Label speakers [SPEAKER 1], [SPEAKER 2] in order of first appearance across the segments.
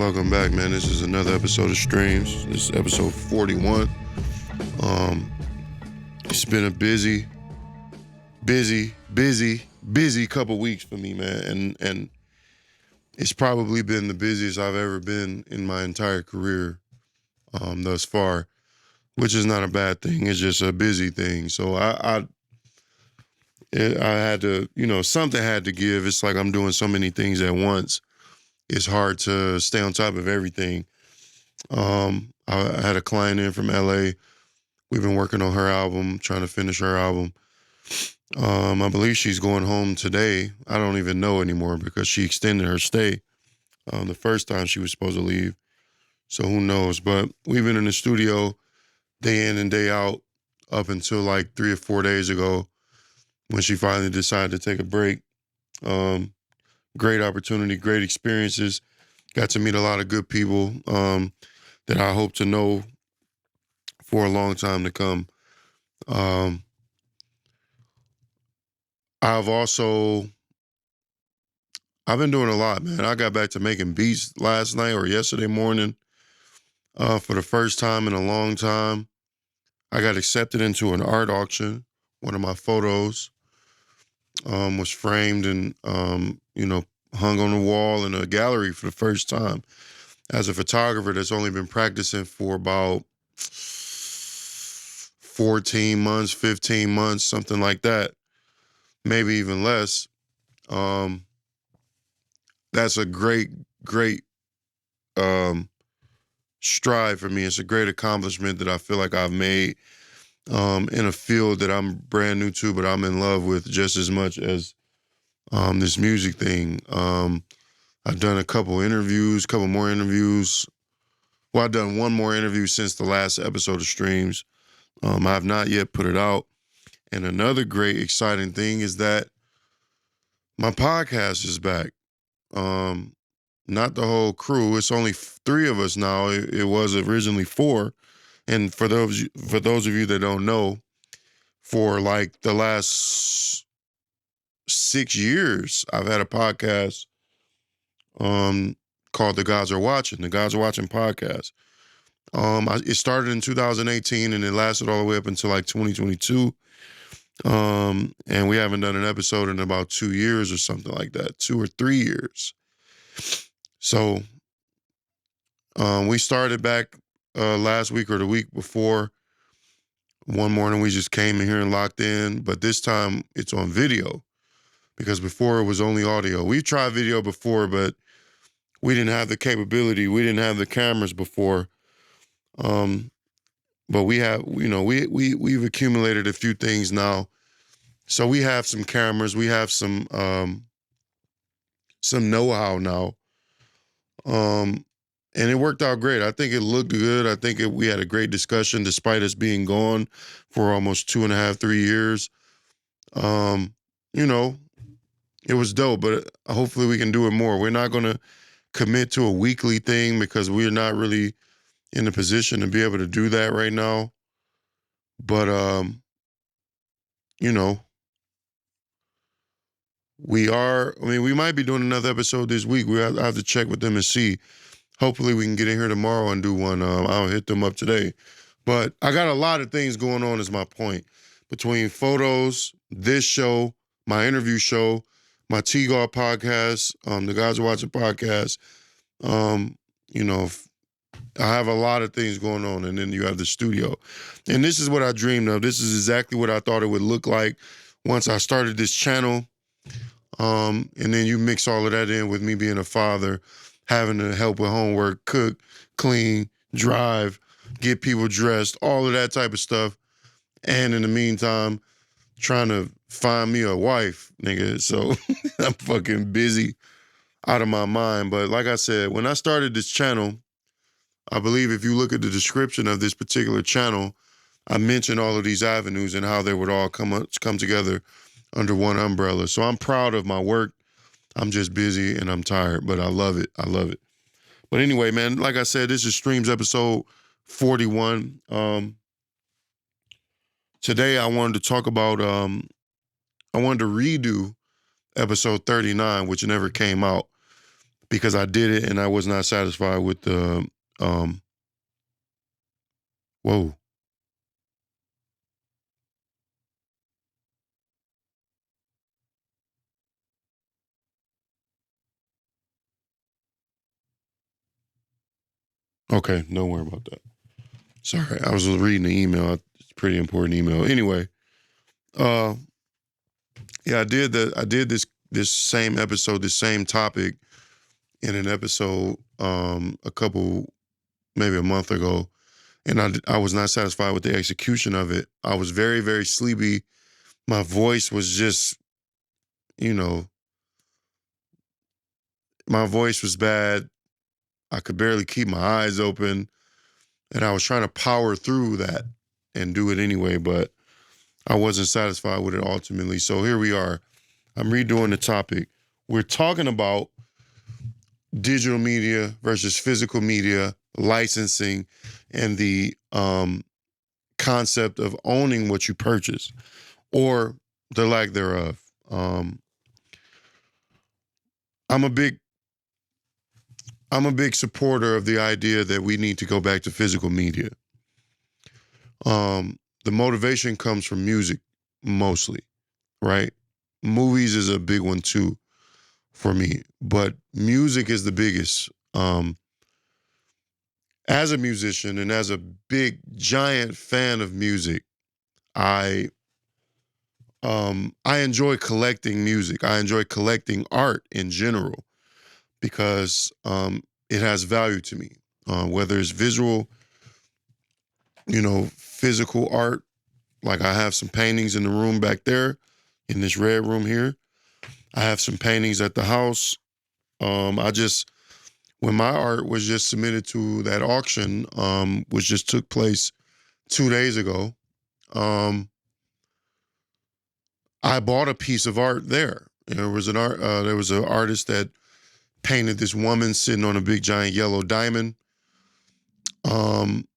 [SPEAKER 1] Welcome back, man. This is another episode of Streams. This is episode 41. It's been a busy couple weeks for me, man. And it's probably been the busiest I've ever been in my entire career thus far, which is not a bad thing. It's just a busy thing. So I had to, something had to give. It's like I'm doing so many things at once. It's hard to stay on top of everything. I had a client in from LA. We've been working on her album, trying to finish her album. I believe she's going home today. I don't even know anymore because she extended her stay the first time she was supposed to leave. So who knows? But we've been in the studio day in and day out up until like 3 or 4 days ago when she finally decided to take a break. Great opportunity, great experiences. Got to meet a lot of good people that I hope to know for a long time to come. I've been doing a lot, man. I got back to making beats last night or yesterday morning for the first time in a long time. I got accepted into an art auction. One of my photos was framed and, hung on the wall in a gallery for the first time. As a photographer that's only been practicing for about 14 months, 15 months, something like that, maybe even less. That's a great stride for me. It's a great accomplishment that I feel like I've made in a field that I'm brand new to, but I'm in love with just as much as this music thing. I've done a couple more interviews. Well, I've done one more interview since the last episode of Streams. I have not yet put it out. And another great, exciting thing is that my podcast is back. Not the whole crew. It's only 3 of us now. It was originally 4. And for those of you that don't know, for like the last 6 years, I've had a podcast called The Gods Are Watching, The Gods Are Watching podcast. It started in 2018 and it lasted all the way up until like 2022. And we haven't done an episode in about 2 years or something like that, 2 or 3 years. So we started back last week or the week before. One morning we just came in here and locked in, but this time it's on video because before it was only audio. We've tried video before, but we didn't have the capability. We didn't have the cameras before. But we have, we've accumulated a few things now. So we have some cameras. We have some know-how now. And it worked out great. I think it looked good. I think we had a great discussion despite us being gone for almost 2.5, 3 years. It was dope, but hopefully we can do it more. We're not going to commit to a weekly thing because we're not really in a position to be able to do that right now. But, we might be doing another episode this week. I have to check with them and see. Hopefully we can get in here tomorrow and do one. I'll hit them up today. But I got a lot of things going on is my point. Between photos, this show, my interview show, my T-Gar podcast, the Guys Are Watching podcast. I have a lot of things going on, and then you have the studio. And this is what I dreamed of. This is exactly what I thought it would look like once I started this channel. And then you mix all of that in with me being a father, having to help with homework, cook, clean, drive, get people dressed, all of that type of stuff. And in the meantime, trying to find me a wife, nigga. So I'm fucking busy out of my mind. But like I said, when I started this channel, I believe if you look at the description of this particular channel, I mentioned all of these avenues and how they would all come together under one umbrella. So I'm proud of my work. I'm just busy and I'm tired, but I love it. I love it. But anyway, man, like I said, this is Streams episode 41. Today I wanted to talk about, I wanted to redo episode 39, which never came out. because I did it and I was not satisfied with the um whoa. Okay, don't worry about that. Sorry, I was reading the email. It's a pretty important email. Anyway, uh yeah, I did this same episode, this same topic in an episode a couple maybe a month ago, and I was not satisfied with the execution of it. I was very very sleepy. My voice was just, you know, my voice was bad. I could barely keep my eyes open, and I was trying to power through that and do it anyway, but I wasn't satisfied with it ultimately. So here we are. I'm redoing the topic. We're talking about digital media versus physical media, licensing, and the concept of owning what you purchase or the lack thereof. Um, I'm a big I'm a big supporter of the idea that we need to go back to physical media. The motivation comes from music mostly, right? Movies is a big one too for me, but music is the biggest. As a musician and as a big giant fan of music, I I enjoy collecting music. I enjoy collecting art in general because it has value to me. Whether it's visual, physical art. Like I have some paintings in the room back there, in this red room here. I have some paintings at the house. I just when my art was just submitted to that auction, which just took place 2 days ago. Um, I bought a piece of art there. There was an artist that painted this woman sitting on a big giant yellow diamond. Um,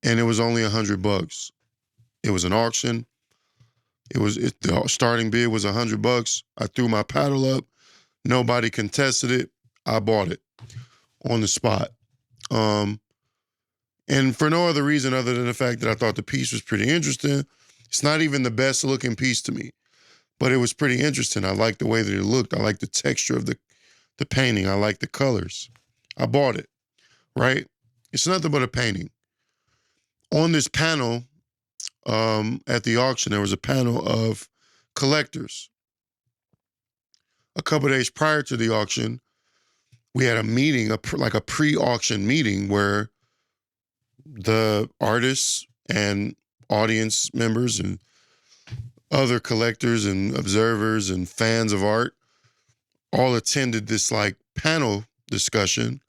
[SPEAKER 1] and it was only $100. It was an auction. The starting bid was $100. I threw my paddle up. Nobody contested it. I bought it on the spot. Um, and for no other reason other than the fact that I thought the piece was pretty interesting. It's not even the best looking piece to me, but it was pretty interesting. I liked the way that it looked. I liked the texture of the painting. I liked the colors. I bought it, right? It's nothing but a painting. On this panel, at the auction, there was a panel of collectors. A couple days prior to the auction, we had a meeting, like a pre-auction meeting, where the artists and audience members and other collectors and observers and fans of art all attended this like panel discussion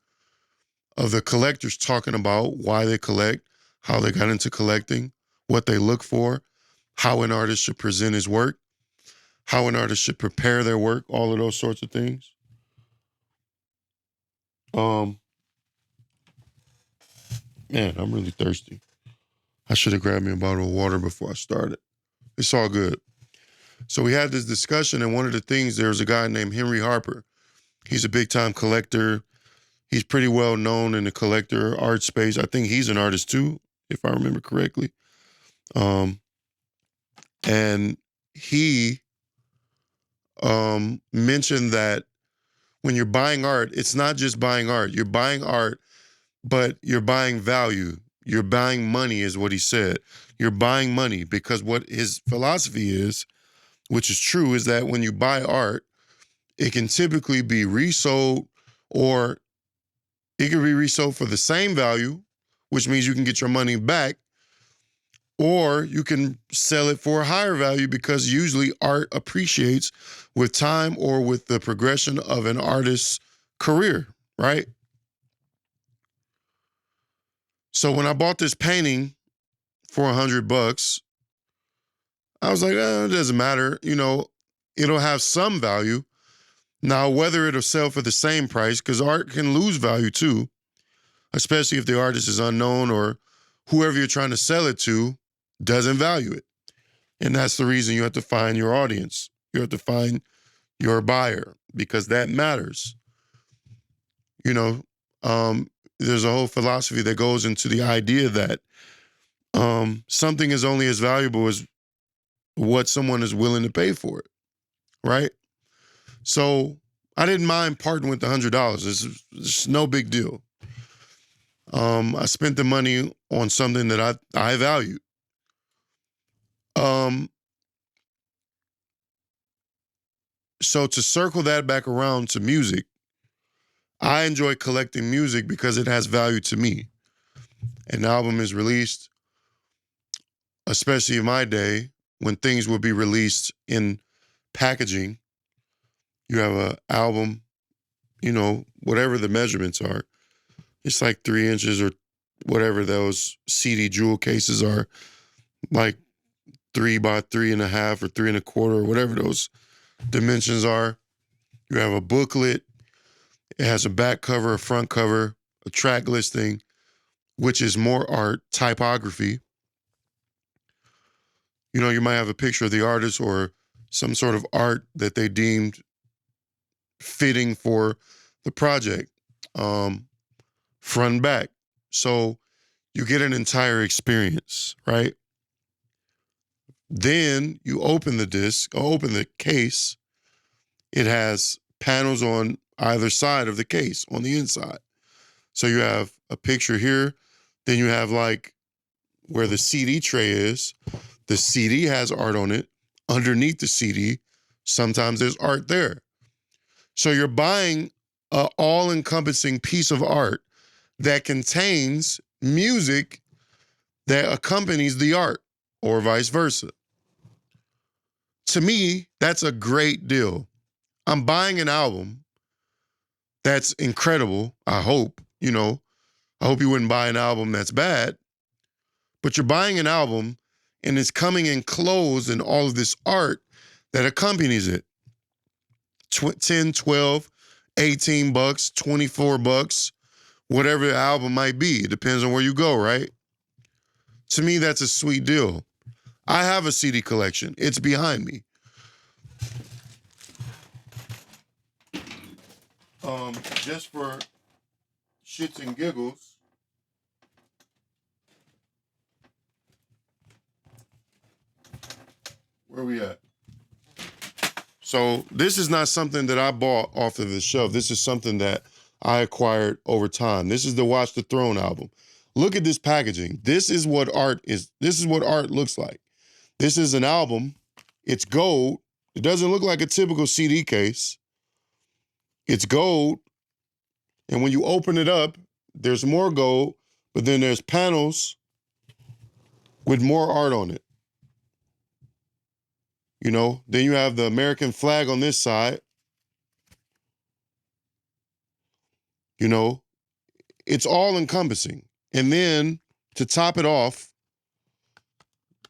[SPEAKER 1] of the collectors talking about why they collect, how they got into collecting, what they look for, how an artist should present his work, how an artist should prepare their work, all of those sorts of things. Um, Man, I'm really thirsty. I should have grabbed me a bottle of water before I started. It's all good. So we had this discussion, and one of the things, there was a guy named Henry Harper. He's a big time collector. He's pretty well known in the collector art space. I think he's an artist too, if I remember correctly. Um, and he mentioned that when you're buying art, it's not just buying art. You're buying art, but you're buying value. You're buying money, is what he said. You're buying money because what his philosophy is, which is true, is that when you buy art, it can typically be resold, or it can be resold for the same value, which means you can get your money back, or you can sell it for a higher value because usually art appreciates with time or with the progression of an artist's career, right? So when I bought this painting for $100, I was like, it doesn't matter. It'll have some value. Now, whether it'll sell for the same price, because art can lose value too, especially if the artist is unknown or whoever you're trying to sell it to doesn't value it. And that's the reason you have to find your audience. You have to find your buyer because that matters. You know, there's a whole philosophy that goes into the idea that something is only as valuable as what someone is willing to pay for it, right? So I didn't mind parting with the $100. It's no big deal. I spent the money on something that I valued. Um, so to circle that back around to music, I enjoy collecting music because it has value to me. An album is released, especially in my day when things would be released in packaging. You have an album, whatever the measurements are. It's like 3 inches or whatever those CD jewel cases are, like 3 by 3.5 or 3.25 or whatever those dimensions are. You have a booklet. It has a back cover, a front cover, a track listing, which is more art, typography. You might have a picture of the artist or some sort of art that they deemed fitting for the project, front and back. So you get an entire experience, right? Then you open the disc, or open the case. It has panels on either side of the case on the inside. So you have a picture here. Then you have like where the CD tray is. The CD has art on it. Underneath the CD, sometimes there's art there. So you're buying an all-encompassing piece of art that contains music that accompanies the art, or vice versa. To me, that's a great deal. I'm buying an album that's incredible. I hope, I hope you wouldn't buy an album that's bad, but you're buying an album and it's coming enclosed in all of this art that accompanies it. 10, 12, 18 bucks, 24 bucks, whatever the album might be. It depends on where you go, right? To me, that's a sweet deal. I have a CD collection. It's behind me. Just for shits and giggles, where we at? So this is not something that I bought off of the shelf. This is something that I acquired over time. This is the Watch the Throne album. Look at this packaging. This is what art is. This is what art looks like. This is an album. It's gold. It doesn't look like a typical CD case. It's gold. And when you open it up, there's more gold, but then there's panels with more art on it. Then you have the American flag on this side. It's all encompassing. And then to top it off,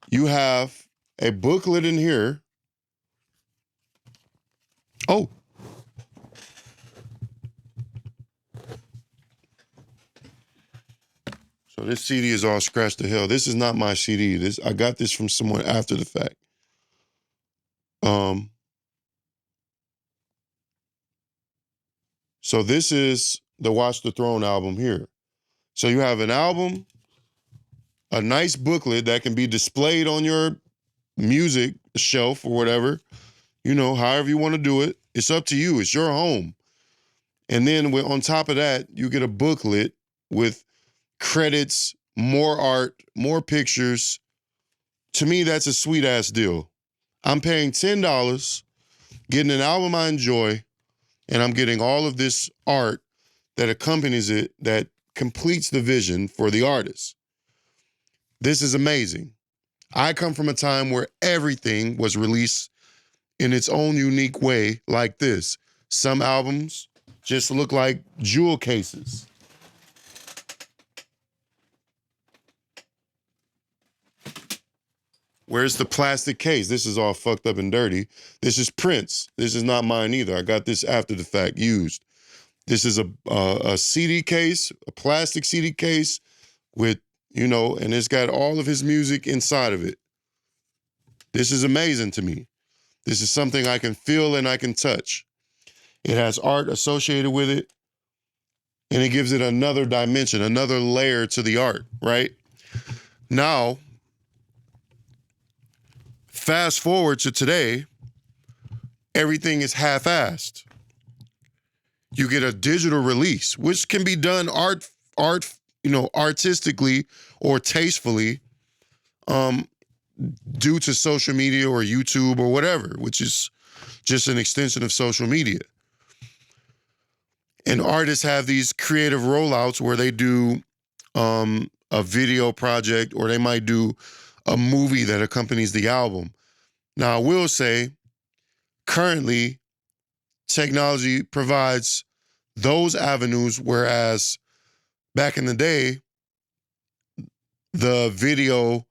[SPEAKER 1] you have a booklet in here. Oh. So this CD is all scratched to hell. This is not my CD. I got this from someone after the fact. So this is the Watch the Throne album here. So you have an album, a nice booklet that can be displayed on your music shelf or whatever, however you want to do it. It's up to you. It's your home. And then on top of that, you get a booklet with credits, more art, more pictures. To me, that's a sweet ass deal. I'm paying $10, getting an album I enjoy, and I'm getting all of this art that accompanies it, that completes the vision for the artist. This is amazing. I come from a time where everything was released in its own unique way like this. Some albums just look like jewel cases. Where's the plastic case? This is all fucked up and dirty. This is Prince. This is not mine either. I got this after the fact, used. This is a CD case, a plastic CD case with, and it's got all of his music inside of it. This is amazing to me. This is something I can feel and I can touch. It has art associated with it. And it gives it another dimension, another layer to the art, right? Now, fast forward to today, everything is half-assed. You get a digital release, which can be done artistically or tastefully, due to social media or YouTube or whatever, which is just an extension of social media. And artists have these creative rollouts where they do a video project, or they might do a movie that accompanies the album. Now, I will say, currently, technology provides those avenues, whereas back in the day, the video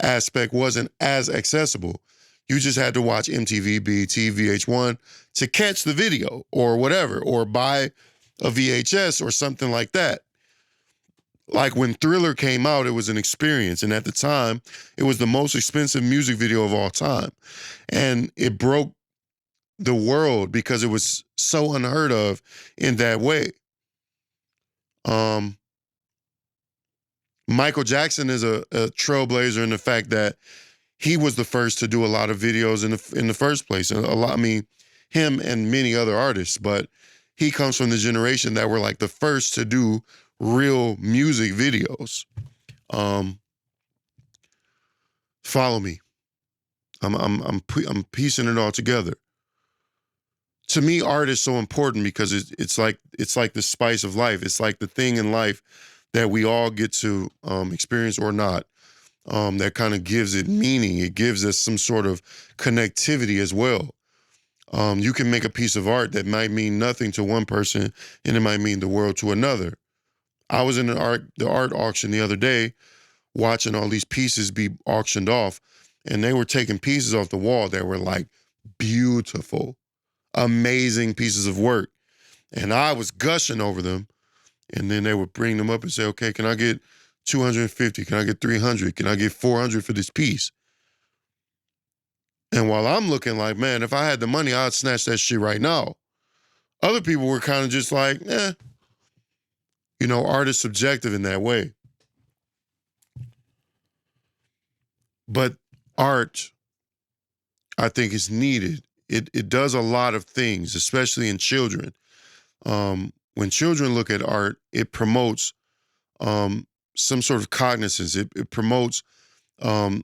[SPEAKER 1] aspect wasn't as accessible. You just had to watch MTV, BET, VH1 to catch the video or whatever, or buy a VHS or something like that. Like when Thriller came out, it was an experience. And at the time, it was the most expensive music video of all time. And it broke the world because it was so unheard of in that way. Michael Jackson is a trailblazer in the fact that he was the first to do a lot of videos in the first place. And him and many other artists, but he comes from the generation that were like the first to do real music videos. Follow me. I'm piecing it all together. To me, art is so important because it's like the spice of life. It's like the thing in life that we all get to experience or not. That kind of gives it meaning. It gives us some sort of connectivity as well. You can make a piece of art that might mean nothing to one person, and it might mean the world to another. I was in the art auction the other day, watching all these pieces be auctioned off, and they were taking pieces off the wall that were like beautiful, amazing pieces of work. And I was gushing over them. And then they would bring them up and say, okay, can I get 250? Can I get 300? Can I get 400 for this piece? And while I'm looking like, man, if I had the money, I'd snatch that shit right now. Other people were kind of just like, art is subjective in that way. But art, I think, is needed. It does a lot of things, especially in children. When children look at art, it promotes some sort of cognizance. It promotes brain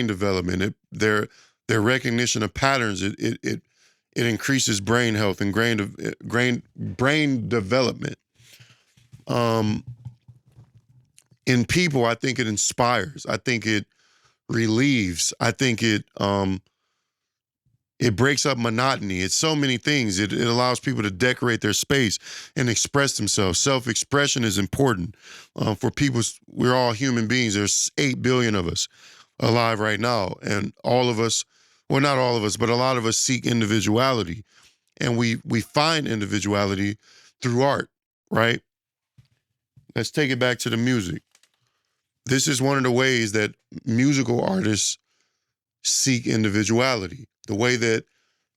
[SPEAKER 1] development. Their recognition of patterns. It increases brain health and brain development. In people, I think it inspires. I think it relieves. I think it breaks up monotony. It's so many things. It allows people to decorate their space and express themselves. Self-expression is important for people. We're all human beings. There's 8 billion of us alive right now. And all of us, well, not all of us, but a lot of us seek individuality. And we find individuality through art, right? Let's take it back to the music. This is one of the ways that musical artists seek individuality. The way that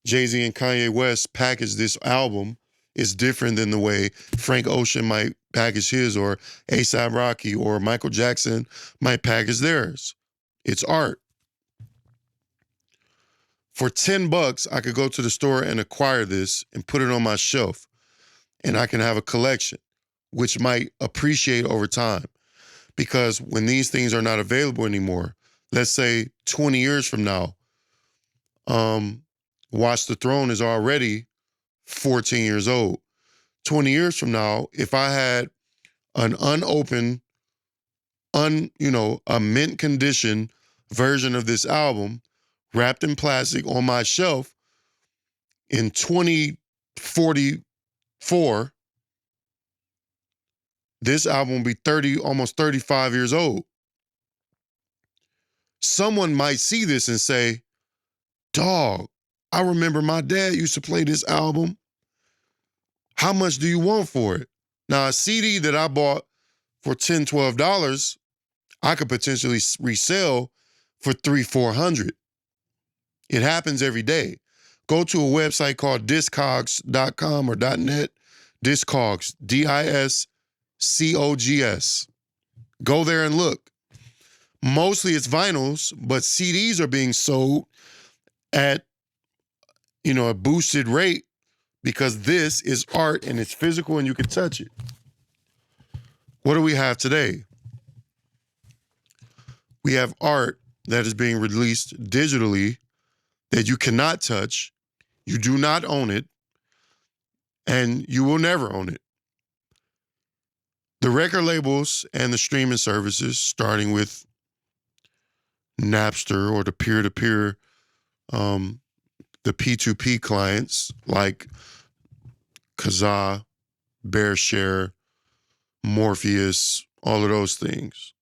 [SPEAKER 1] Jay-Z and Kanye West package this album is different than the way Frank Ocean might package his, or A$AP Rocky or Michael Jackson might package theirs. It's art. For $10, I could go to the store and acquire this and put it on my shelf, and I can have a collection, which might appreciate over time. Because when these things are not available anymore, let's say 20 years from now, Watch the Throne is already 14 years old. 20 years from now, if I had an unopened, a mint condition version of this album wrapped in plastic on my shelf in 2044, this album will be almost 35 years old. Someone might see this and say, dog, I remember my dad used to play this album. How much do you want for it? Now, a CD that I bought for $10, $12, I could potentially resell for $300, $400. It happens every day. Go to a website called discogs.com or .net, Discogs, Discogs. Go there and look. Mostly it's vinyls, but CDs are being sold at, a boosted rate because this is art and it's physical and you can touch it. What do we have today? We have art that is being released digitally that you cannot touch, you do not own it, and you will never own it. The record labels and the streaming services, starting with Napster or the peer-to-peer, the P2P clients like Kazaa, BearShare, Morpheus, all of those things.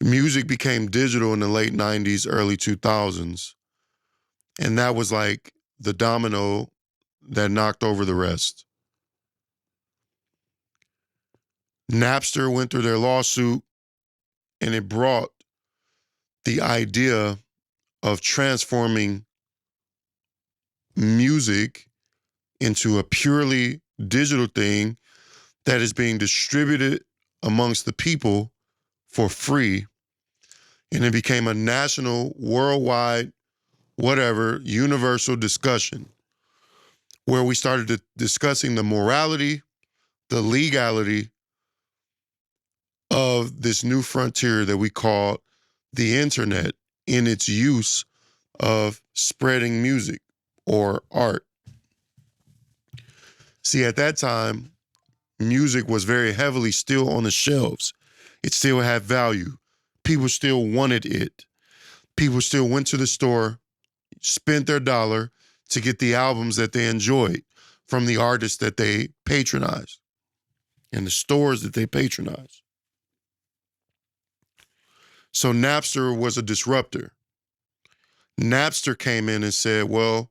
[SPEAKER 1] Music became digital in the late 90s, early 2000s, and that was like the domino that knocked over the rest. Napster went through their lawsuit, and it brought the idea of transforming music into a purely digital thing that is being distributed amongst the people for free. And it became a national, worldwide, whatever, universal discussion where we started discussing the morality, the legality of this new frontier that we call the internet in its use of spreading music or art. See, at that time, music was very heavily still on the shelves. It still had value. People still wanted it. People still went to the store, spent their dollar to get the albums that they enjoyed from the artists that they patronized and the stores that they patronized. So Napster was a disruptor. Napster came in and said, well,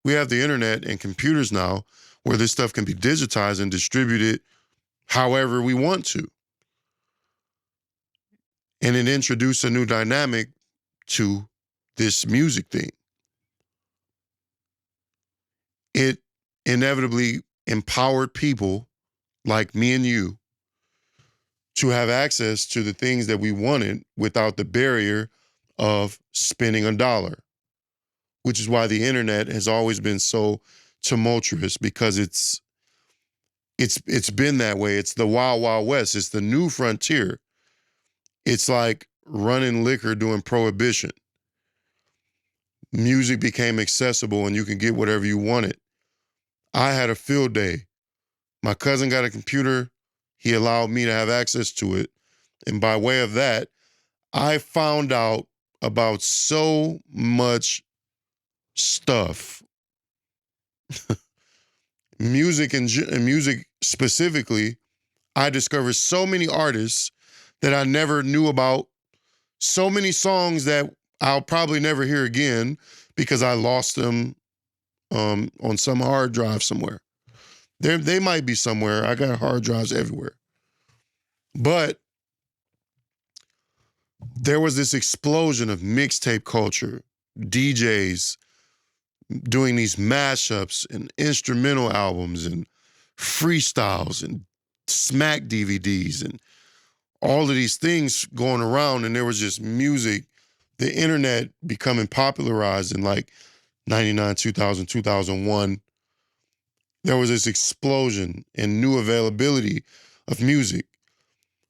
[SPEAKER 1] we have the internet and computers now where this stuff can be digitized and distributed however we want to. And it introduced a new dynamic to this music thing. It inevitably empowered people like me and you to have access to the things that we wanted without the barrier of spending a dollar, which is why the internet has always been so tumultuous, because it's been that way. It's the wild, wild west. It's the new frontier. It's like running liquor during prohibition. Music became accessible and you can get whatever you wanted. I had a field day. My cousin got a computer. He allowed me to have access to it. And by way of that, I found out about so much stuff. Music and music specifically, I discovered so many artists that I never knew about, so many songs that I'll probably never hear again because I lost them on some hard drive somewhere. They might be somewhere. I got hard drives everywhere. But there was this explosion of mixtape culture, DJs doing these mashups and instrumental albums and freestyles and smack DVDs and all of these things going around, and there was just music, the internet becoming popularized in like 99, 2000, 2001. There was this explosion and new availability of music.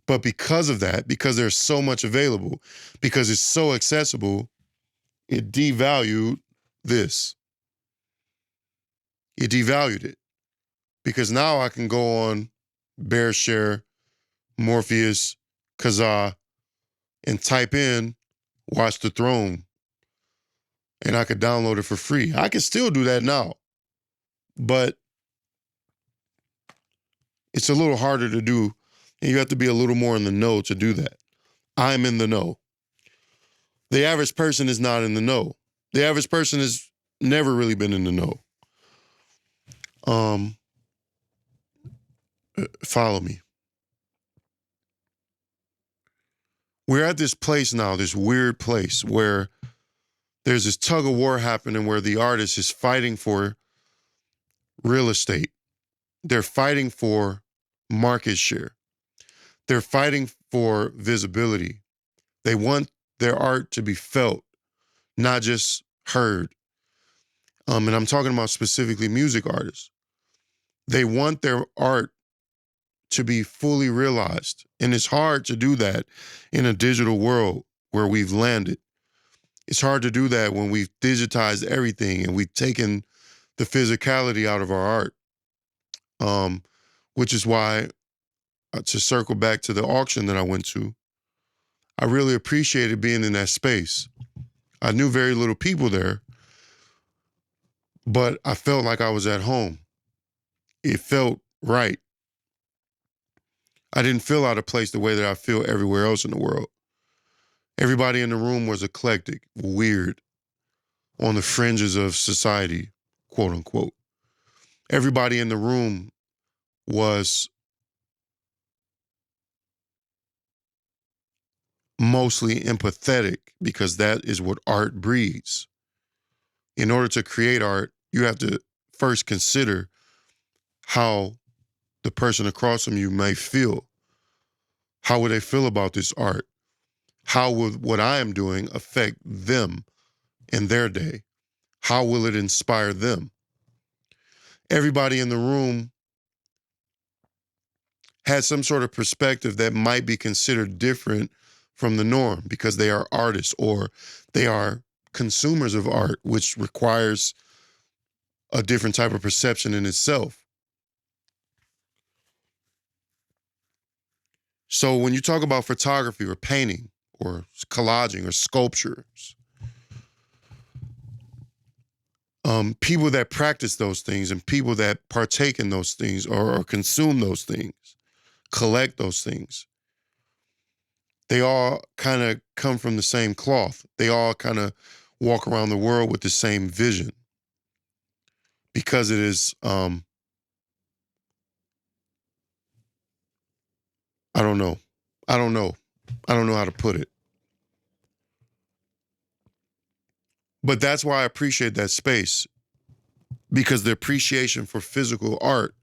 [SPEAKER 1] But because of that, because there's so much available, because it's so accessible, it devalued this. It devalued it. Because now I can go on BearShare, Morpheus, Kazaa, and type in Watch the Throne, and I could download it for free. I can still do that now, but it's a little harder to do, and you have to be a little more in the know to do that. I'm in the know. The average person is not in the know. The average person has never really been in the know. Follow me. We're at this place now, this weird place where there's this tug of war happening where the artist is fighting for real estate. They're fighting for market share. They're fighting for visibility. They want their art to be felt, not just heard. And I'm talking about specifically music artists. They want their art to be fully realized. And it's hard to do that in a digital world where we've landed. It's hard to do that when we've digitized everything and we've taken the physicality out of our art. Which is why, to circle back to the auction that I went to, I really appreciated being in that space. I knew very little people there, but I felt like I was at home. It felt right. I didn't feel out of place the way that I feel everywhere else in the world. Everybody in the room was eclectic, weird, on the fringes of society, quote unquote. Everybody in the room was mostly empathetic because that is what art breeds. In order to create art, you have to first consider how the person across from you may feel. How would they feel about this art? How would what I am doing affect them in their day? How will it inspire them? Everybody in the room had some sort of perspective that might be considered different from the norm because they are artists or they are consumers of art, which requires a different type of perception in itself. So when you talk about photography or painting or collaging or sculptures, people that practice those things and people that partake in those things or consume those things, collect those things, they all kind of come from the same cloth. They all kind of walk around the world with the same vision because it is, I don't know. I don't know. I don't know how to put it. But that's why I appreciate that space because the appreciation for physical art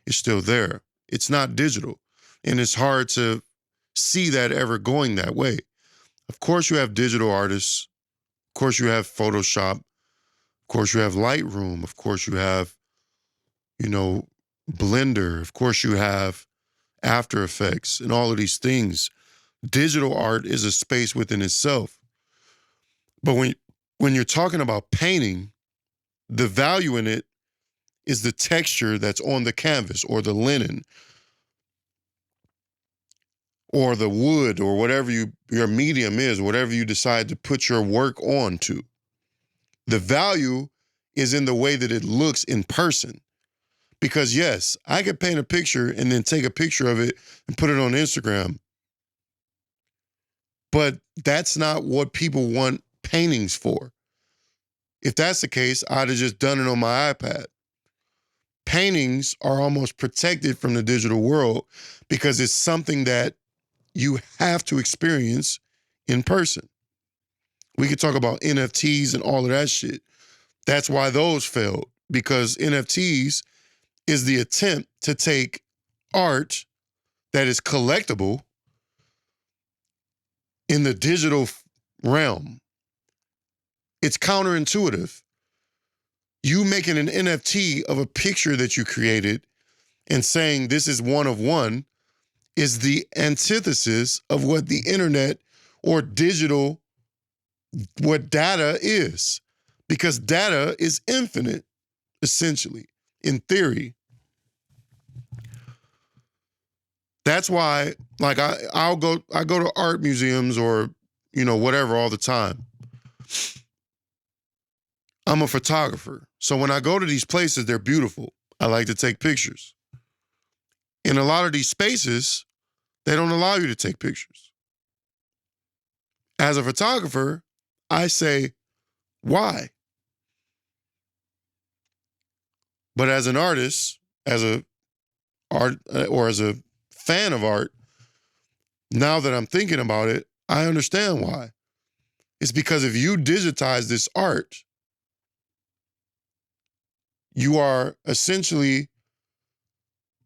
[SPEAKER 1] is still there. It's not digital. And it's hard to see that ever going that way. Of course, you have digital artists. Of course, you have Photoshop. Of course, you have Lightroom. Of course, you have, you know, Blender. Of course, you have After Effects and all of these things. Digital art is a space within itself. But when you're talking about painting, the value in it is the texture that's on the canvas or the linen or the wood or whatever your medium is, whatever you decide to put your work on to. The value is in the way that it looks in person. Because yes, I could paint a picture and then take a picture of it and put it on Instagram. But that's not what people want paintings for. If that's the case, I'd have just done it on my iPad. Paintings are almost protected from the digital world because it's something that you have to experience in person. We could talk about NFTs and all of that shit. That's why those failed, because NFTs is the attempt to take art that is collectible in the digital realm. It's counterintuitive. You making an NFT of a picture that you created and saying this is one of one is the antithesis of what the internet or digital, what data is. Because data is infinite, essentially, in theory. That's why, like, I go to art museums or, you know, whatever all the time. I'm a photographer. So when I go to these places, they're beautiful. I like to take pictures. In a lot of these spaces, they don't allow you to take pictures. As a photographer, I say, why? But as an artist, as a art or as a fan of art, now that I'm thinking about it, I understand why. It's because if you digitize this art, you are essentially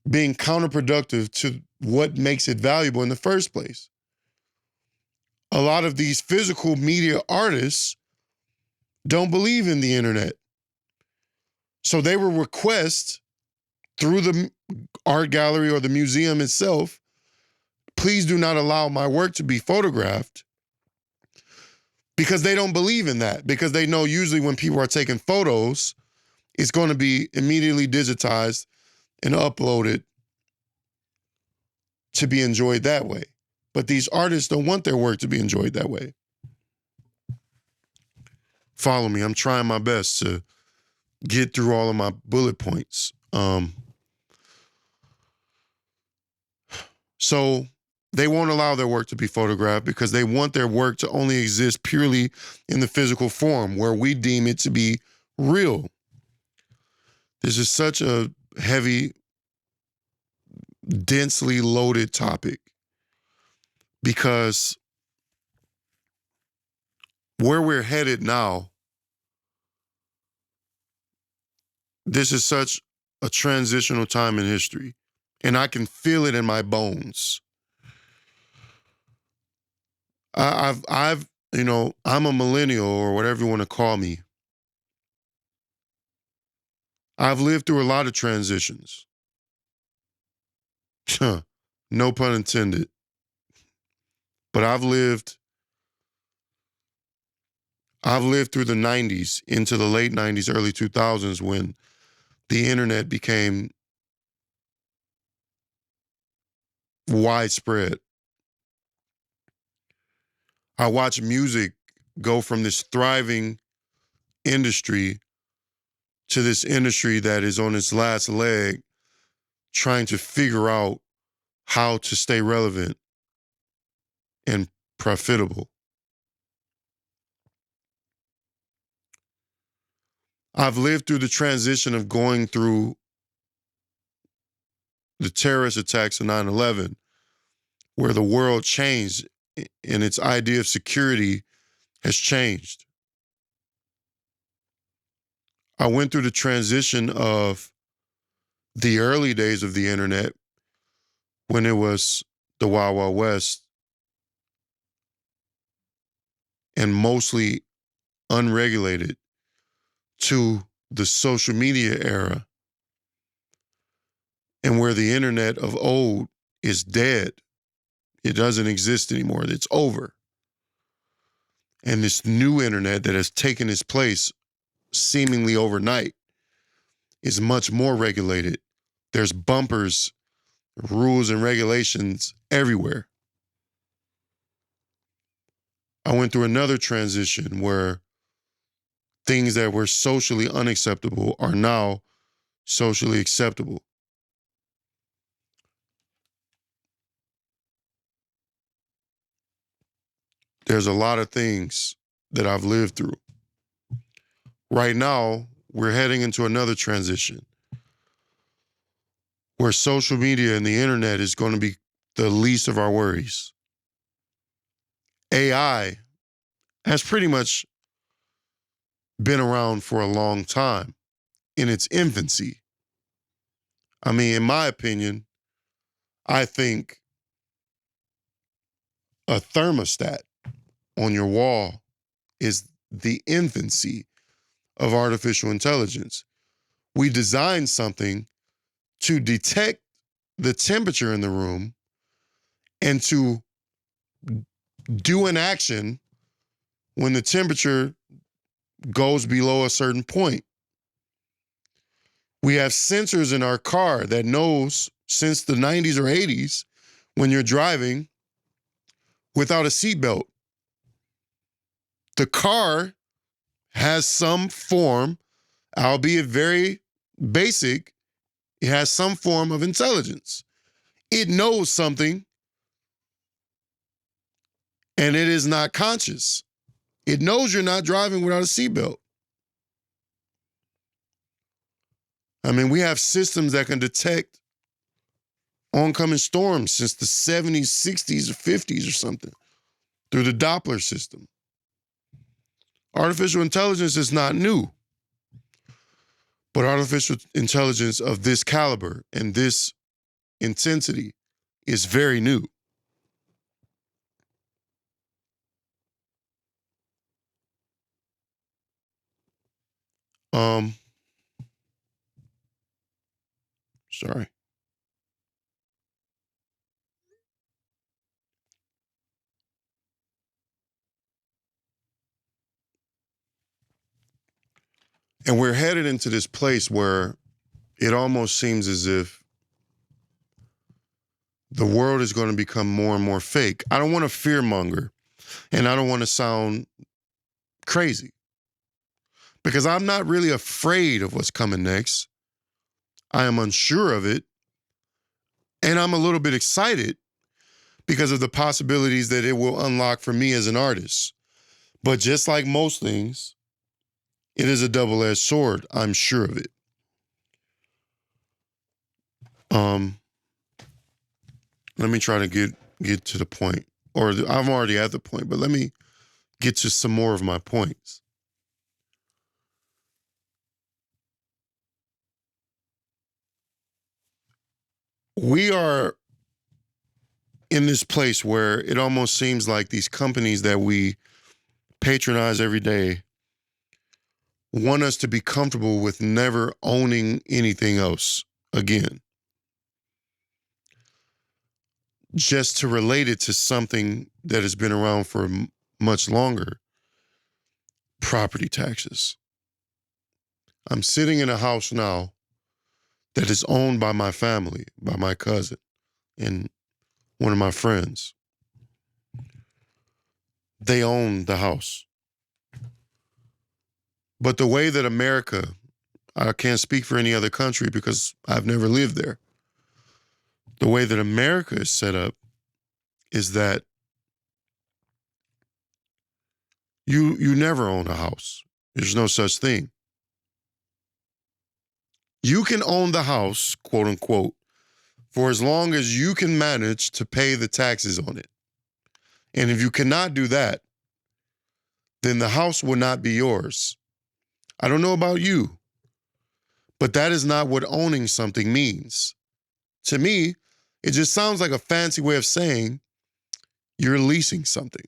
[SPEAKER 1] being counterproductive to what makes it valuable in the first place. A lot of these physical media artists don't believe in the internet. So they will request through the art gallery or the museum itself, please do not allow my work to be photographed, because they don't believe in that, because they know usually when people are taking photos, it's going to be immediately digitized and uploaded to be enjoyed that way. But these artists don't want their work to be enjoyed that way. Follow me. I'm trying my best to get through all of my bullet points. So they won't allow their work to be photographed because they want their work to only exist purely in the physical form where we deem it to be real. This is such a heavy, densely loaded topic because where we're headed now, this is such a transitional time in history, and I can feel it in my bones. I'm a millennial or whatever you want to call me. I've lived through a lot of transitions. No pun intended. But I've lived through the 90s into the late 90s, early 2000s when the internet became widespread. I watched music go from this thriving industry to this industry that is on its last leg, trying to figure out how to stay relevant and profitable. I've lived through the transition of going through the terrorist attacks of 9/11, where the world changed and its idea of security has changed. I went through the transition of the early days of the internet when it was the Wild Wild West and mostly unregulated to the social media era and where the internet of old is dead. It doesn't exist anymore. It's over. And this new internet that has taken its place seemingly overnight is much more regulated. There's bumpers, rules, and regulations everywhere. I went through another transition where things that were socially unacceptable are now socially acceptable. There's a lot of things that I've lived through. Right now, we're heading into another transition where social media and the internet is going to be the least of our worries. AI has pretty much been around for a long time in its infancy. I mean, in my opinion, I think a thermostat on your wall is the infancy of artificial intelligence. We designed something to detect the temperature in the room and to do an action when the temperature goes below a certain point. We have sensors in our car that knows since the 90s or 80s when you're driving without a seatbelt. The car has some form, albeit very basic, it has some form of intelligence. It knows something and it is not conscious. It knows you're not driving without a seatbelt. I mean, we have systems that can detect oncoming storms since the 70s, 60s, or 50s or something through the Doppler system. Artificial intelligence is not new. But artificial intelligence of this caliber and this intensity is very new. Um, Sorry. And we're headed into this place where it almost seems as if the world is going to become more and more fake. I don't want to fearmonger and I don't want to sound crazy because I'm not really afraid of what's coming next. I am unsure of it. And I'm a little bit excited because of the possibilities that it will unlock for me as an artist. But just like most things, it is a double-edged sword. I'm sure of it. Um, Let me try to get to the point, or I'm already at the point, but let me get to some more of my points. We are in this place where it almost seems like these companies that we patronize every day want us to be comfortable with never owning anything else again. Just to relate it to something that has been around for much longer, property taxes. I'm sitting in a house now that is owned by my family, by my cousin, and one of my friends. They own the house. But the way that America, I can't speak for any other country because I've never lived there. The way that America is set up is that you never own a house. There's no such thing. You can own the house, quote unquote, for as long as you can manage to pay the taxes on it. And if you cannot do that, then the house will not be yours. I don't know about you, but that is not what owning something means. To me, it just sounds like a fancy way of saying you're leasing something.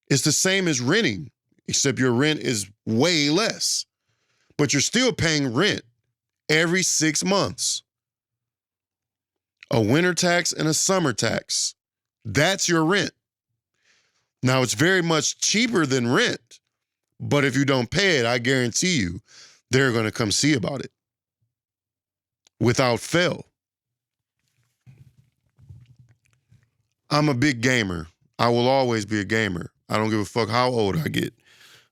[SPEAKER 1] It's the same as renting, except your rent is way less, but you're still paying rent every 6 months. A winter tax and a summer tax. That's your rent. Now, it's very much cheaper than rent, but if you don't pay it, I guarantee you they're going to come see about it without fail. I'm a big gamer. I will always be a gamer. I don't give a fuck how old I get.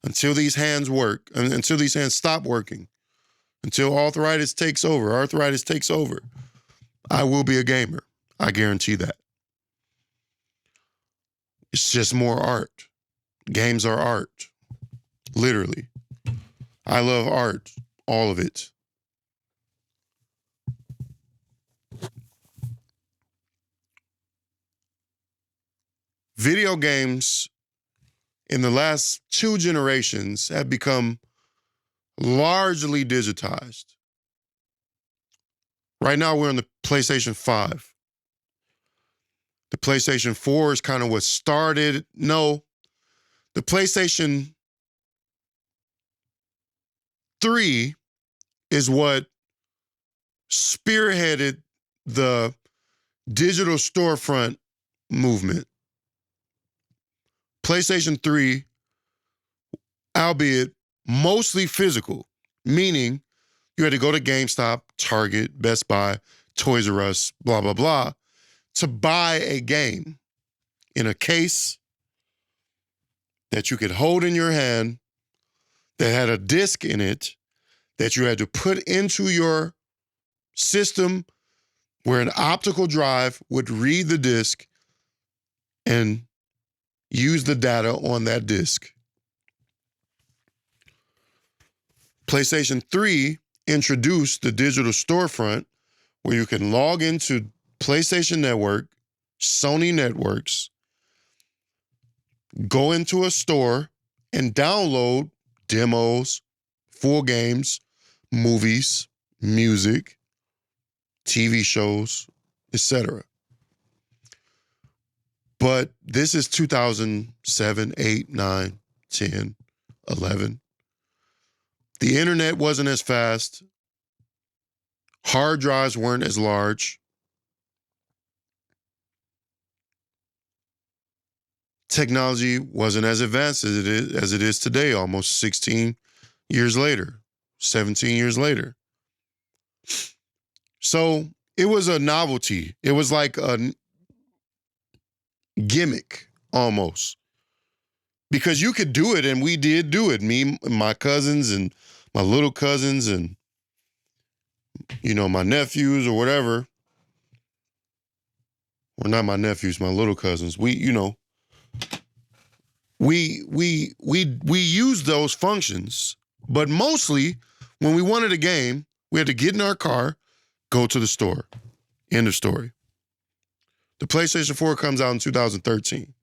[SPEAKER 1] Until these hands work, until these hands stop working, until arthritis takes over, I will be a gamer. I guarantee that. It's just more art. Games are art. Literally. I love art. All of it. Video games in the last 2 generations have become largely digitized. Right now, we're on the PlayStation 5. The PlayStation 4 is kind of what started. No, the PlayStation 3 is what spearheaded the digital storefront movement. PlayStation 3, albeit mostly physical, meaning you had to go to GameStop, Target, Best Buy, Toys R Us, blah, blah, blah, to buy a game in a case that you could hold in your hand that had a disc in it that you had to put into your system where an optical drive would read the disc and use the data on that disc. PlayStation 3 introduced the digital storefront where you can log into PlayStation Network, Sony networks, go into a store and download demos, full games, movies, music, TV shows, etc. But this is 2007, 8, 9, 10, 11. The internet wasn't as fast. Hard drives weren't as large. Technology wasn't as advanced as it is today, almost 16 years later, 17 years later. So it was a novelty. It was like a gimmick almost. Because you could do it, and we did do it. Me, my cousins, and my little cousins, and my nephews or whatever. Well, not my nephews, my little cousins. We used those functions, but mostly when we wanted a game, we had to get in our car, go to the store. End of story. The PlayStation 4 comes out in 2013.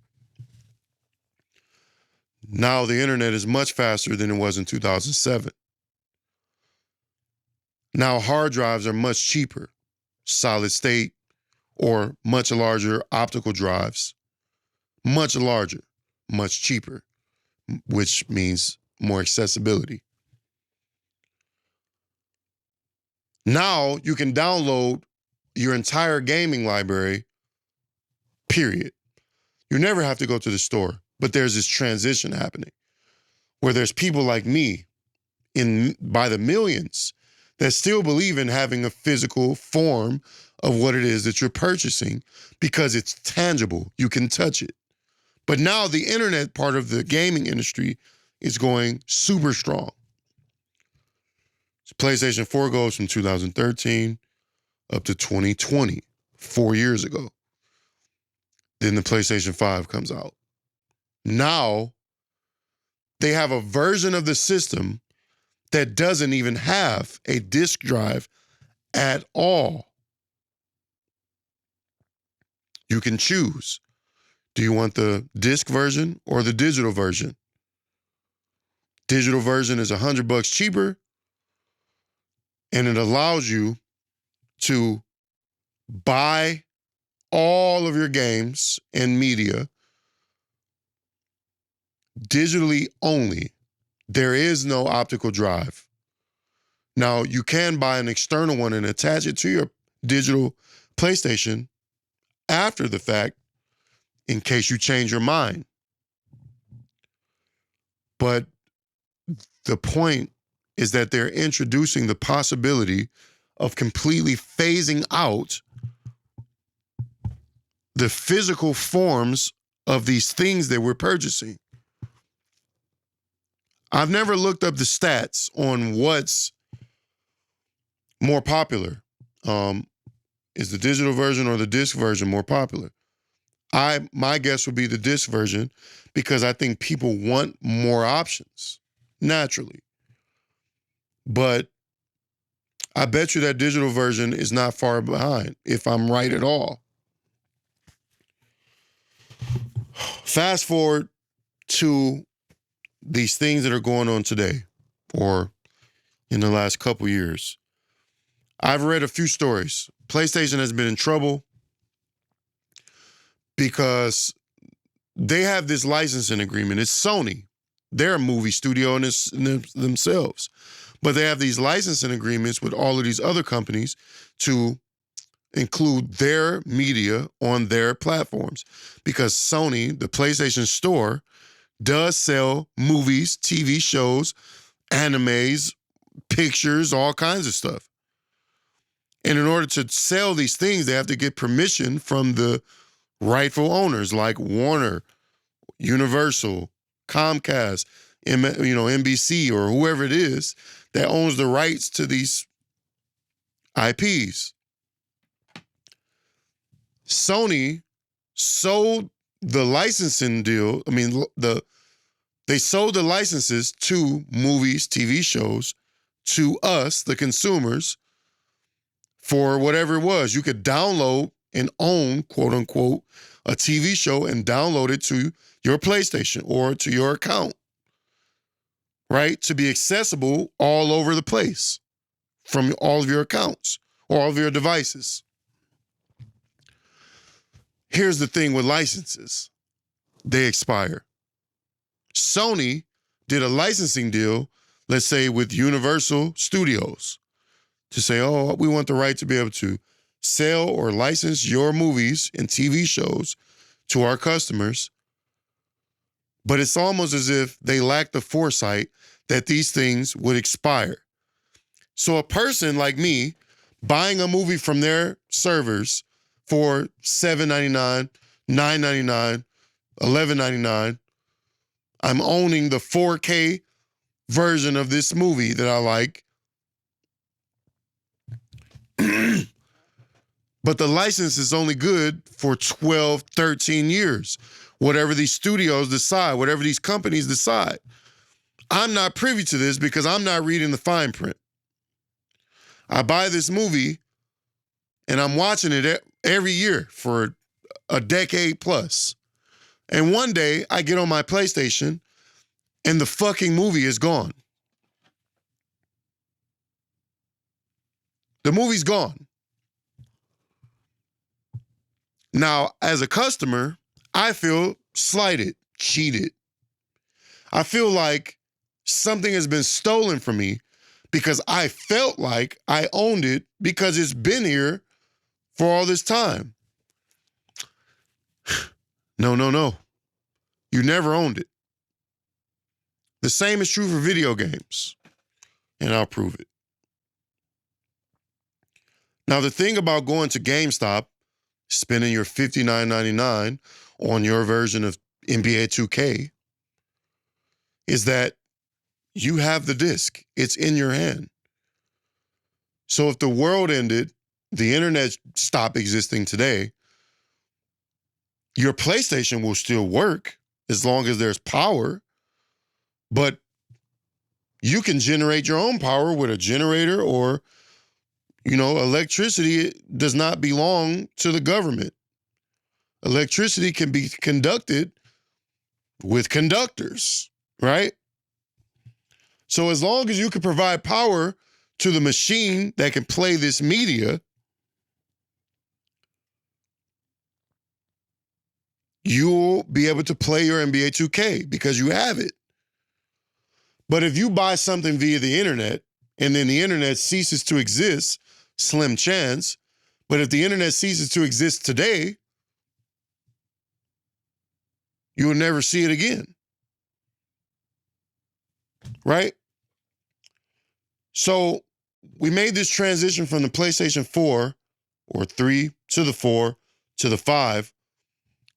[SPEAKER 1] Now the internet is much faster than it was in 2007. Now hard drives are much cheaper, solid state or much larger optical drives, much larger, much cheaper, which means more accessibility. Now you can download your entire gaming library, period. You never have to go to the store, but there's this transition happening where there's people like me by the millions that still believe in having a physical form of what it is that you're purchasing because it's tangible. You can touch it. But now the internet part of the gaming industry is going super strong. PlayStation 4 goes from 2013 up to 2020, 4 years ago. Then the PlayStation 5 comes out. Now they have a version of the system that doesn't even have a disk drive at all. You can choose. Do you want the disk version or the digital version? Digital version is $100 cheaper, and it allows you to buy all of your games and media digitally only. There is no optical drive. Now, you can buy an external one and attach it to your digital PlayStation after the fact in case you change your mind. But the point is that they're introducing the possibility of completely phasing out the physical forms of these things that we're purchasing. I've never looked up the stats on what's more popular. Is the digital version or the disc version more popular? My guess would be the disc version because I think people want more options, naturally. But I bet you that digital version is not far behind, if I'm right at all. Fast forward to these things that are going on today or in the last couple years. I've read a few stories. PlayStation has been in trouble because they have this licensing agreement. It's Sony. They're a movie studio in themselves. But they have these licensing agreements with all of these other companies to include their media on their platforms. Because Sony, the PlayStation Store, does sell movies, TV shows, animes, pictures, all kinds of stuff. And in order to sell these things, they have to get permission from the rightful owners like Warner, Universal, Comcast, NBC, or whoever it is that owns the rights to these IPs. Sony sold the licensing deal. They sold the licenses to movies, TV shows, to us, the consumers, for whatever it was. You could download and own, quote unquote, a TV show and download it to your PlayStation or to your account, right? To be accessible all over the place from all of your accounts or all of your devices. Here's the thing with licenses. They expire. Sony did a licensing deal, let's say with Universal Studios, to say, oh, we want the right to be able to sell or license your movies and TV shows to our customers. But it's almost as if they lack the foresight that these things would expire. So a person like me buying a movie from their servers for $7.99, $9.99, $11.99, I'm owning the 4K version of this movie that I like. But the license is only good for 12, 13 years. Whatever these studios decide, whatever these companies decide. I'm not privy to this because I'm not reading the fine print. I buy this movie and I'm watching it every year for a decade plus. And one day I get on my PlayStation and the fucking movie is gone. The movie's gone. Now, as a customer, I feel slighted, cheated. I feel like something has been stolen from me because I felt like I owned it because it's been here for all this time. No. You never owned it. The same is true for video games, and I'll prove it. Now, the thing about going to GameStop, spending your $59.99 on your version of NBA 2K, is that you have the disc. It's in your hand. So if the world ended, the internet stopped existing today, your PlayStation will still work as long as there's power, but you can generate your own power with a generator or, electricity does not belong to the government. Electricity can be conducted with conductors, right? So as long as you can provide power to the machine that can play this media, you'll be able to play your NBA 2K because you have it. But if you buy something via the internet and then the internet ceases to exist, slim chance, but if the internet ceases to exist today, you will never see it again. Right? So we made this transition from the PlayStation 4 or 3 to the 4 to the 5,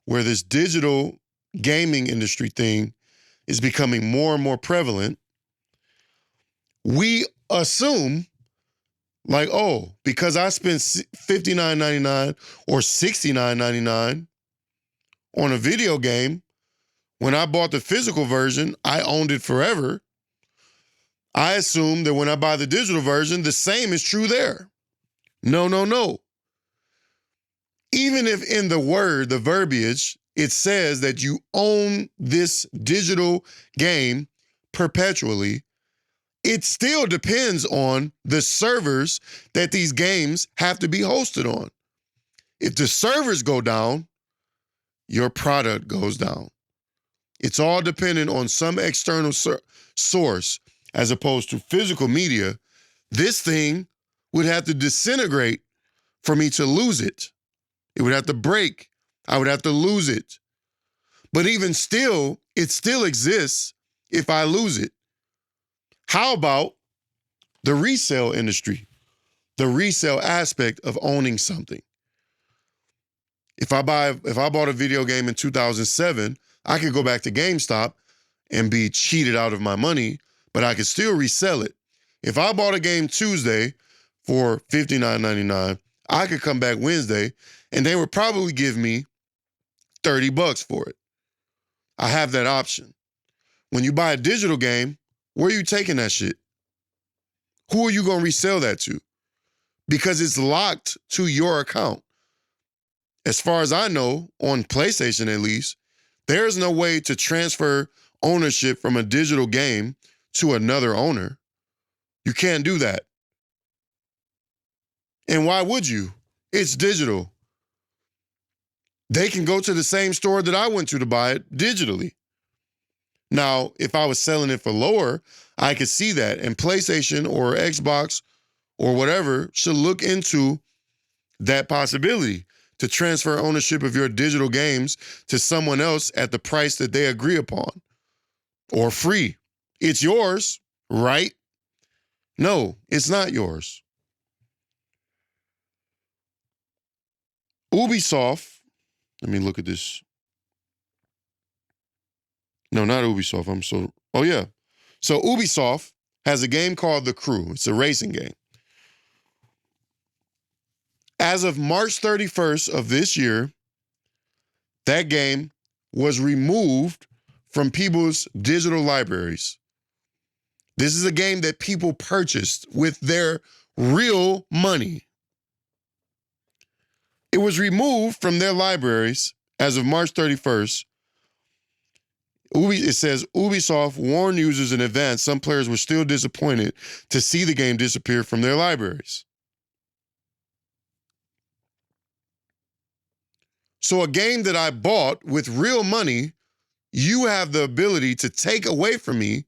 [SPEAKER 1] where this digital gaming industry thing is becoming more and more prevalent. We assume like, oh, because I spent $59.99 or $69.99 on a video game, when I bought the physical version, I owned it forever. I assume that when I buy the digital version, the same is true there. No. Even if in the verbiage, it says that you own this digital game perpetually, it still depends on the servers that these games have to be hosted on. If the servers go down, your product goes down. It's all dependent on some external source as opposed to physical media. This thing would have to disintegrate for me to lose it. It would have to break. I would have to lose it. But even still, it still exists if I lose it. How about the resale industry, the resale aspect of owning something? If I bought a video game in 2007, I could go back to GameStop and be cheated out of my money, but I could still resell it. If I bought a game Tuesday for $59.99, I could come back Wednesday and they would probably give me $30 for it. I have that option. When you buy a digital game, where are you taking that shit? Who are you going to resell that to? Because it's locked to your account. as far as I know, on PlayStation at least, there's no way to transfer ownership from a digital game to another owner. You can't do that. And why would you? It's digital. They can go to the same store that I went to buy it digitally. Now, if I was selling it for lower, I could see that. And PlayStation or Xbox or whatever should look into that possibility to transfer ownership of your digital games to someone else at the price that they agree upon or free. It's yours, right? No, it's not yours. Ubisoft, let me look at this. No, not Ubisoft. Oh yeah. So Ubisoft has a game called The Crew. It's a racing game. As of March 31st of this year, that game was removed from people's digital libraries. This is a game that people purchased with their real money. It was removed from their libraries as of March 31st. It says Ubisoft warned users in advance some players were still disappointed to see the game disappear from their libraries. So a game that I bought with real money, you have the ability to take away from me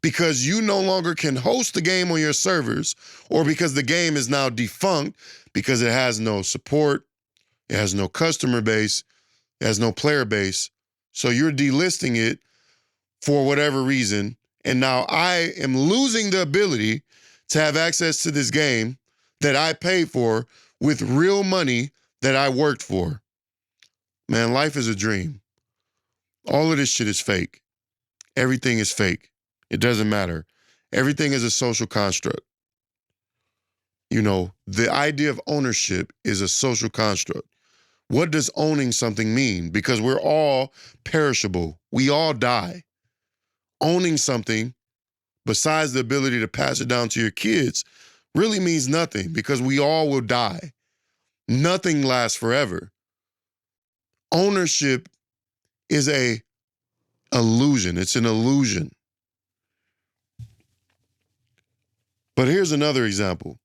[SPEAKER 1] because you no longer can host the game on your servers, or because the game is now defunct because it has no support, it has no customer base, it has no player base. So you're delisting it for whatever reason. And now I am losing the ability to have access to this game that I paid for with real money that I worked for. Man, life is a dream. All of this shit is fake. Everything is fake. It doesn't matter. Everything is a social construct. You know, the idea of ownership is a social construct. What does owning something mean? Because we're all perishable. We all die. Owning something, besides the ability to pass it down to your kids, really means nothing because we all will die. Nothing lasts forever. Ownership is a illusion. It's an illusion. But here's another example.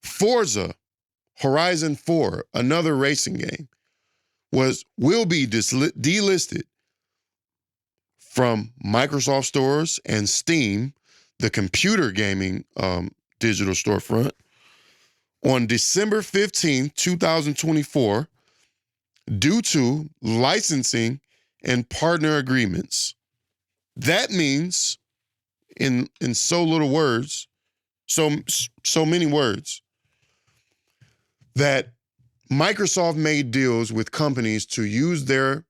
[SPEAKER 1] Forza Horizon 4, another racing game, will be delisted from Microsoft stores and Steam, the computer gaming digital storefront, on December 15th, 2024, due to licensing and partner agreements. That means, in so little words, so many words, that Microsoft made deals with companies to use their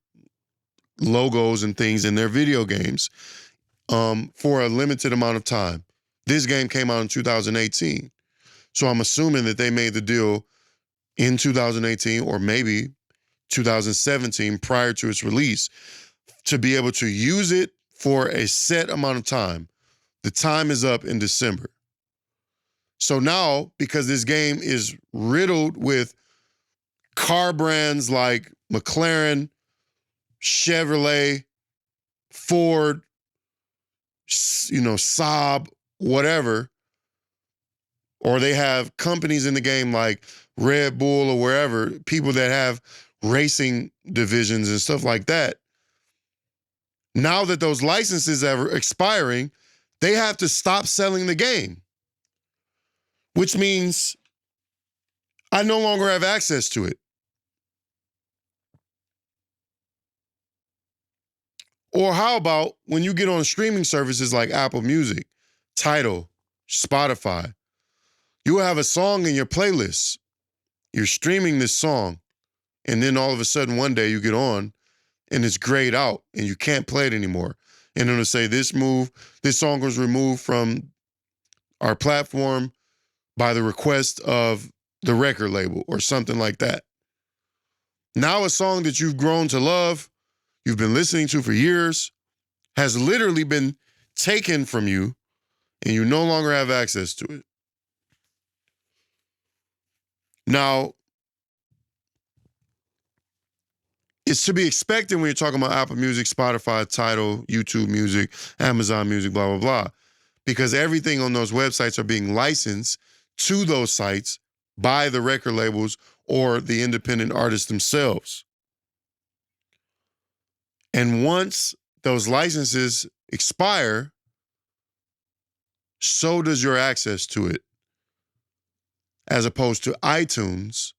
[SPEAKER 1] logos and things in their video games for a limited amount of time. This game came out in 2018. So I'm assuming that they made the deal in 2018 or maybe 2017 prior to its release to be able to use it for a set amount of time. The time is up in December. So now, because this game is riddled with car brands like McLaren, Chevrolet, Ford, Saab, whatever, or they have companies in the game like Red Bull or wherever, people that have racing divisions and stuff like that. Now that those licenses are expiring, they have to stop selling the game, which means I no longer have access to it. Or how about when you get on streaming services like Apple Music, Tidal, Spotify, you will have a song in your playlist. You're streaming this song, and then all of a sudden one day you get on and it's grayed out and you can't play it anymore. And it'll say this song was removed from our platform by the request of the record label or something like that. Now a song that you've grown to love, you've been listening to for years, has literally been taken from you and you no longer have access to it. Now, It's to be expected when you're talking about Apple Music, Spotify, Tidal, YouTube Music, Amazon Music, blah, blah, blah. Because everything on those websites are being licensed to those sites by the record labels or the independent artists themselves. And once those licenses expire, so does your access to it, as opposed to iTunes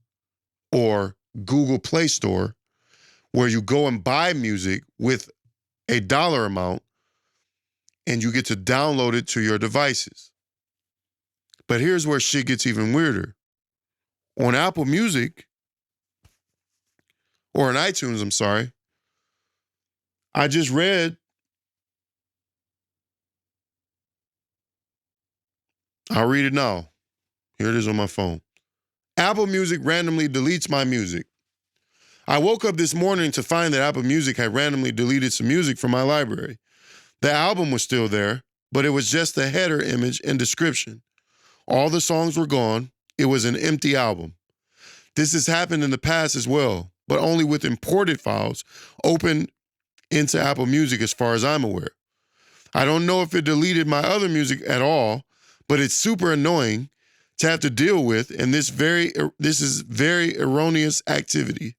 [SPEAKER 1] or Google Play Store, where you go and buy music with a dollar amount and you get to download it to your devices. But here's where shit gets even weirder. On Apple Music, or on iTunes, I'm sorry, I just read, I'll read it now. Here it is on my phone. Apple Music randomly deletes my music. I woke up this morning to find that Apple Music had randomly deleted some music from my library. The album was still there, but it was just the header image and description. All the songs were gone. It was an empty album. This has happened in the past as well, but only with imported files open into Apple Music as far as I'm aware. I don't know if it deleted my other music at all, but it's super annoying to have to deal with, and this is very erroneous activity.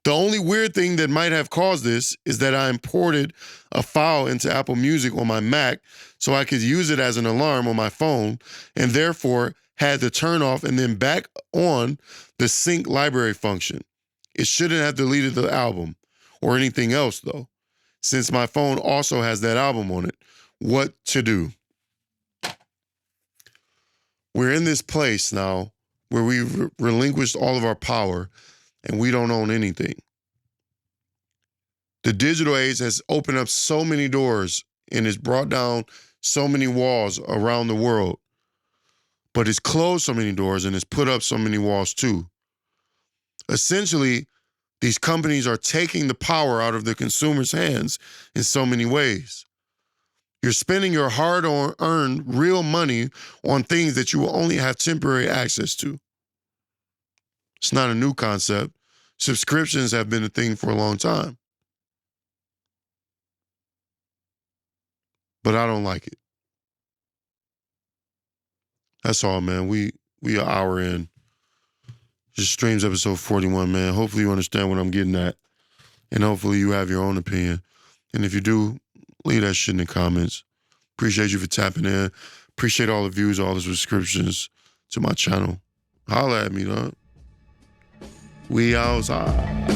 [SPEAKER 1] The only weird thing that might have caused this is that I imported a file into Apple Music on my Mac so I could use it as an alarm on my phone, and therefore had to turn off and then back on the sync library function. It shouldn't have deleted the album or anything else though, since my phone also has that album on it. What to do? We're in this place now where we've relinquished all of our power and we don't own anything. The digital age has opened up so many doors and has brought down so many walls around the world, but it's closed so many doors and it's put up so many walls too. Essentially, these companies are taking the power out of the consumer's hands in so many ways. You're spending your hard-earned real money on things that you will only have temporary access to. It's not a new concept. Subscriptions have been a thing for a long time. But I don't like it. That's all, man. We an hour in. Just streams episode 41, man. Hopefully you understand what I'm getting at. And hopefully you have your own opinion. And if you do, leave that shit in the comments. Appreciate you for tapping in. Appreciate all the views, all the subscriptions to my channel. Holla at me, dog. We outside.